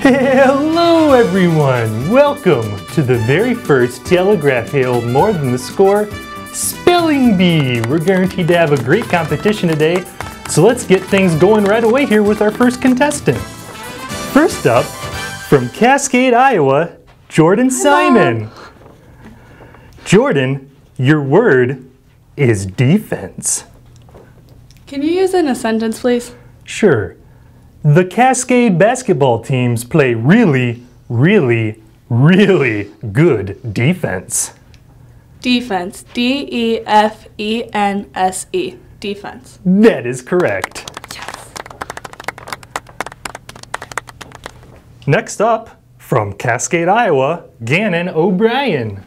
Hello everyone! Welcome to the very first Telegraph Hail More Than the Score Spelling Bee! We're guaranteed to have a great competition today, so let's get things going right away here with our first contestant. First up, from Cascade, Iowa, Jordan Simon. Jordan, your word is defense. Can you use it in a sentence, please? Sure. The Cascade basketball teams play really, really, really good defense. Defense. D-E-F-E-N-S-E. Defense. That is correct. Yes. Next up, from Cascade, Iowa, Gannon O'Brien.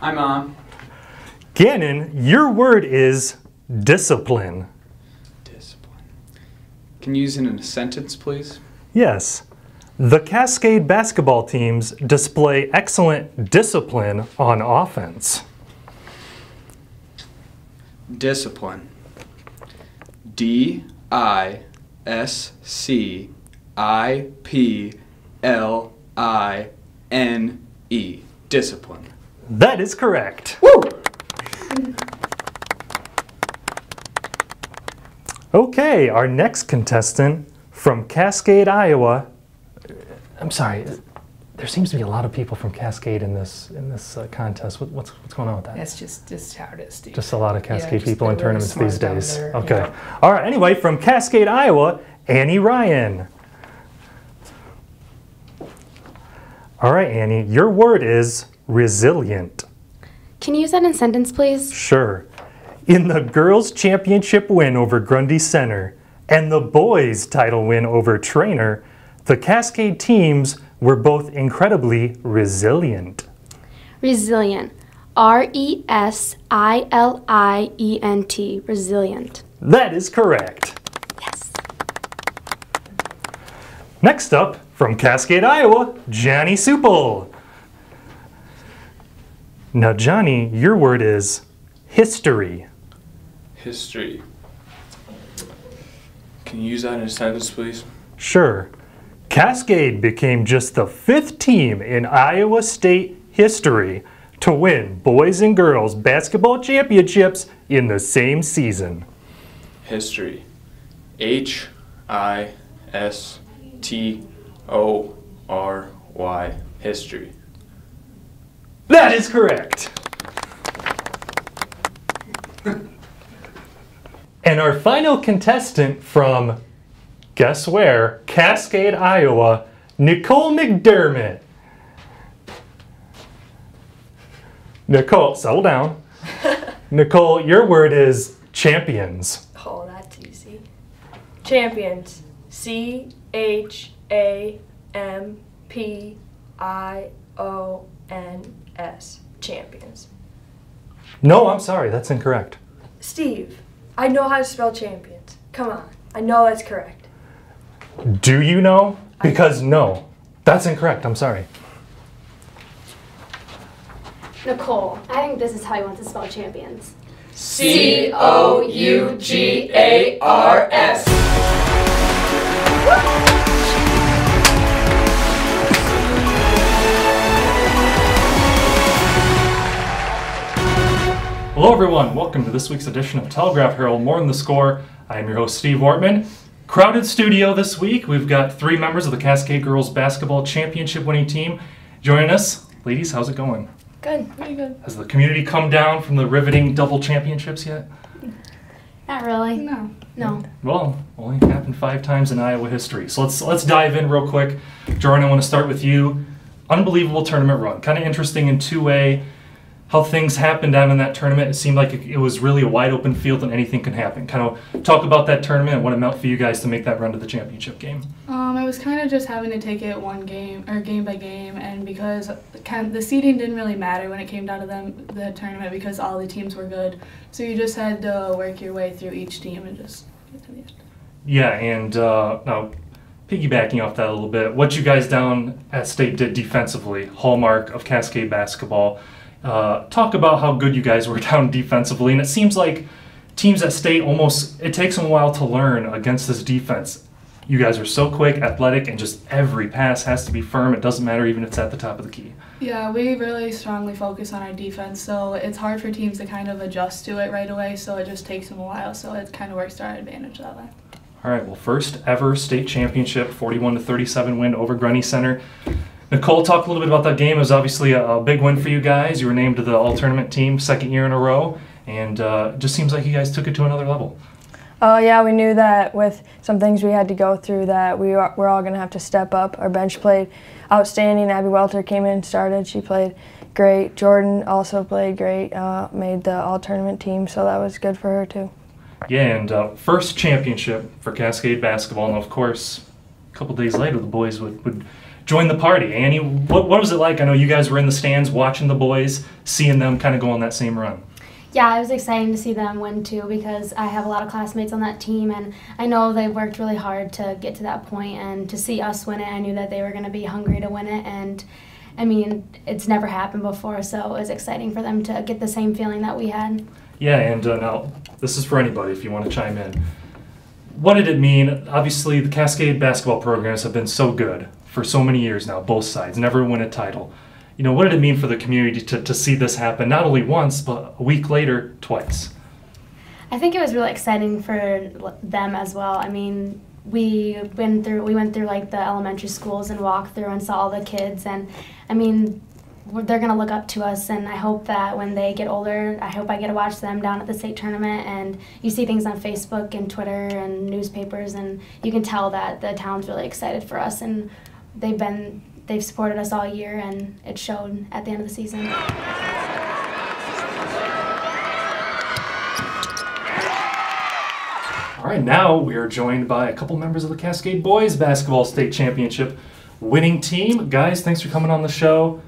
Hi, Mom. Gannon, your word is discipline. Can you use it in a sentence, please? Yes. The Cascade basketball teams display excellent discipline on offense. Discipline. D-I-S-C-I-P-L-I-N-E. Discipline. That is correct. Woo! Okay, our next contestant from Cascade, Iowa. I'm sorry, there seems to be a lot of people from Cascade in this contest. What's going on with that? That's just how it is, Steve. Just a lot of Cascade just people in they're really tournaments smart these down days. there, Okay. yeah. All right, anyway, from Cascade, Iowa, Annie Ryan. All right, Annie, your word is resilient. Can you use that in a sentence, please? Sure. In the girls' championship win over Grundy Center and the boys' title win over Trainer, the Cascade teams were both incredibly resilient. Resilient. R-E-S-I-L-I-E-N-T. Resilient. That is correct. Yes. Next up, from Cascade, Iowa, Johnny Supel. Now, Johnny, your word is history. History. Can you use that in a sentence, please? Sure. Cascade became just the 5th team in Iowa State history to win boys and girls basketball championships in the same season. History. H-I-S-T-O-R-Y. History. That is correct. And our final contestant from, guess where, Cascade, Iowa, Nicole McDermott. Nicole, settle down. Nicole, your word is champions. Oh, that's easy. Champions. C-H-A-M-P-I-O-N-S. Champions. No, I'm sorry, that's incorrect. Steve, I know how to spell champions. Come on. I know that's correct. Do you know? Because no, that's incorrect, I'm sorry. Nicole, I think this is how you want to spell champions. C-O-U-G-A-R-S. Hello everyone, welcome to this week's edition of Telegraph Herald More Than the Score. I am your host Steve Wortman. Crowded studio this week. We've got 3 members of the Cascade Girls Basketball Championship winning team joining us. Ladies, how's it going? Good. Pretty good. Has the community come down from the riveting double championships yet? Not really. No. No. Well, only happened 5 times in Iowa history. So let's dive in real quick. Jordan, I want to start with you. Unbelievable tournament run. Kind of interesting in two-way. How things happened down in that tournament. It seemed like it was really a wide open field and anything can happen. Kind of talk about that tournament and what it meant for you guys to make that run to the championship game. It was kind of just having to take it one game or game by game, and because the seeding didn't really matter when it came down to the tournament because all the teams were good. So you just had to work your way through each team and just get to the end. Yeah, and now piggybacking off that a little bit, what you guys down at State did defensively, hallmark of Cascade basketball. Talk about how good you guys were down defensively, and it seems like teams at State almost, it takes them a while to learn against this defense. You guys are so quick, athletic, and just every pass has to be firm. It doesn't matter even if it's at the top of the key. Yeah, we really strongly focus on our defense, so it's hard for teams to kind of adjust to it right away, so it just takes them a while, so it kind of works to our advantage that way. All right, well, first ever state championship, 41-37 win over Grundy Center. Nicole, talk a little bit about that game. It was obviously a big win for you guys. You were named to the all-tournament team second year in a row, and it just seems like you guys took it to another level. Yeah, we knew that with some things we had to go through that we're all going to have to step up. Our bench played outstanding. Abby Welter came in and started. She played great. Jordan also played great, made the all-tournament team, so that was good for her too. Yeah, and first championship for Cascade basketball, and of course, a couple days later, the boys would join the party. Annie, what was it like? I know you guys were in the stands watching the boys, seeing them kind of go on that same run. Yeah, it was exciting to see them win too because I have a lot of classmates on that team and I know they worked really hard to get to that point, and to see us win it, I knew that they were going to be hungry to win it, and I mean, it's never happened before, so it was exciting for them to get the same feeling that we had. Yeah, and now this is for anybody if you want to chime in. What did it mean? Obviously, the Cascade basketball programs have been so good for so many years now, both sides, never win a title. You know, what did it mean for the community to see this happen, not only once, but a week later, twice? I think it was really exciting for them as well. I mean, we went through like the elementary schools and walked through and saw all the kids, and I mean, they're going to look up to us, and I hope that when they get older, I hope I get to watch them down at the state tournament, and you see things on Facebook and Twitter and newspapers, and you can tell that the town's really excited for us, and they've supported us all year, and it showed at the end of the season. All right, now we are joined by a couple members of the Cascade Boys Basketball State Championship winning team. Guys, thanks for coming on the show.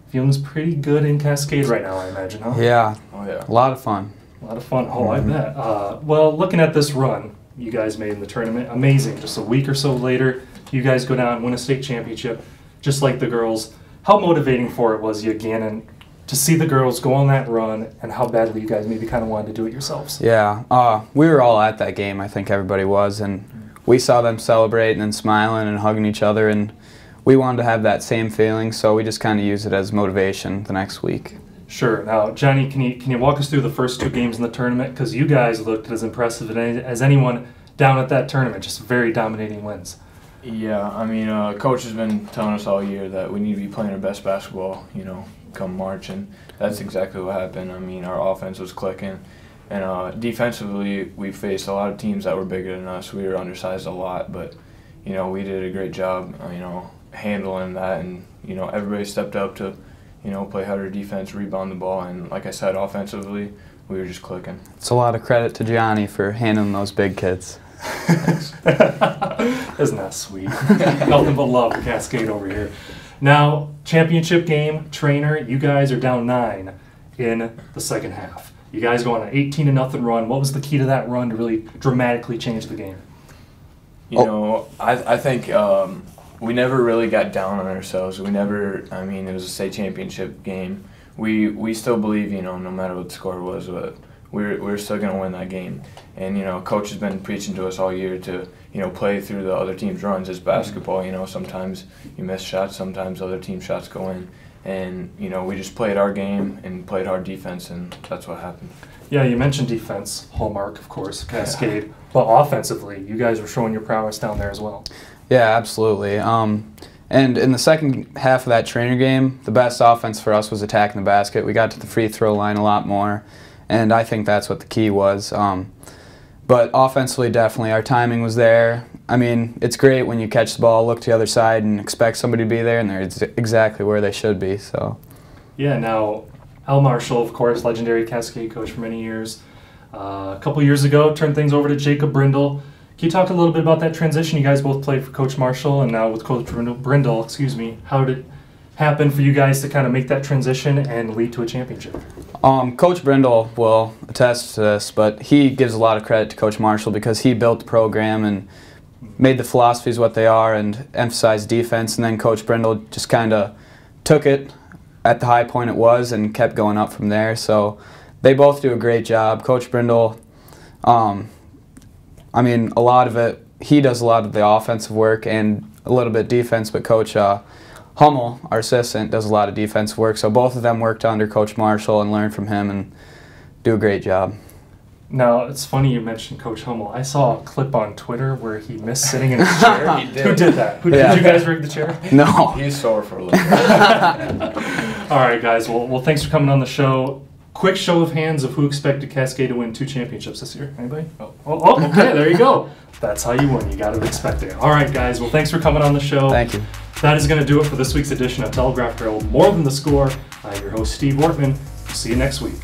Feeling pretty good in Cascade right now, I imagine, huh? Yeah. Oh, yeah. A lot of fun. A lot of fun. Oh, I bet. Well, looking at this run you guys made in the tournament, amazing. Just a week or so later, you guys go down and win a state championship, just like the girls. How motivating for it was you, Gannon, to see the girls go on that run, and how badly you guys maybe kind of wanted to do it yourselves? Yeah. We were all at that game, I think everybody was, and we saw them celebrating and smiling and hugging each other, and we wanted to have that same feeling, so we just kind of used it as motivation the next week. Sure. Now, Johnny, can you walk us through the first two games in the tournament? Because you guys looked as impressive as anyone down at that tournament, just very dominating wins. Yeah, I mean, Coach has been telling us all year that we need to be playing our best basketball, you know, come March, and that's exactly what happened. I mean, our offense was clicking, and defensively, we faced a lot of teams that were bigger than us. We were undersized a lot, but, you know, we did a great job, you know, handling that, and, you know, everybody stepped up to, you know, play harder defense, rebound the ball, and like I said, offensively, we were just clicking. It's a lot of credit to Johnny for handling those big kids. Isn't that sweet? Nothing but love for Cascade over here. Now, championship game, trainer, you guys are down 9 in the second half. You guys go on an 18-0 run. What was the key to that run to really dramatically change the game? You know, I think we never really got down on ourselves. We never, I mean, it was a state championship game. We still believe, you know, no matter what the score was, but we're still going to win that game. And, you know, Coach has been preaching to us all year to, you know, play through the other team's runs. It's basketball, you know, sometimes you miss shots, sometimes other team shots go in. And, you know, we just played our game and played hard defense, and that's what happened. Yeah, you mentioned defense, hallmark, of course, Cascade. Yeah. But offensively, you guys were showing your prowess down there as well. Yeah, absolutely. And in the second half of that trainer game, the best offense for us was attacking the basket. We got to the free throw line a lot more, and I think that's what the key was. But offensively, definitely, our timing was there. I mean, it's great when you catch the ball, look to the other side, and expect somebody to be there, and they're exactly where they should be. So. Yeah, now, Al Marshall, of course, legendary Cascade coach for many years. A couple years ago, turned things over to Jacob Brindle. Can you talk a little bit about that transition? You guys both played for Coach Marshall and now with Coach Brindle, excuse me. How did it happen for you guys to kind of make that transition and lead to a championship? Coach Brindle will attest to this, but he gives a lot of credit to Coach Marshall because he built the program and made the philosophies what they are and emphasized defense, and then Coach Brindle just kind of took it at the high point it was and kept going up from there. So they both do a great job. Coach Brindle, I mean, a lot of it he does a lot of the offensive work and a little bit defense, but Coach Hummel, our assistant, does a lot of defensive work. So both of them worked under Coach Marshall and learned from him and do a great job. Now, it's funny you mentioned Coach Hummel. I saw a clip on Twitter where he missed sitting in his chair. He did. Who did that? Did you guys rig the chair? No. He's sore for a little bit. All right, guys. Well, thanks for coming on the show. Quick show of hands of who expected Cascade to win 2 championships this year. Anybody? Oh, okay. There you go. That's how you win. You got to expect it. All right, guys. Well, thanks for coming on the show. Thank you. That is going to do it for this week's edition of Telegraph Herald. More Than the Score. I'm your host, Steve Wortman. See you next week.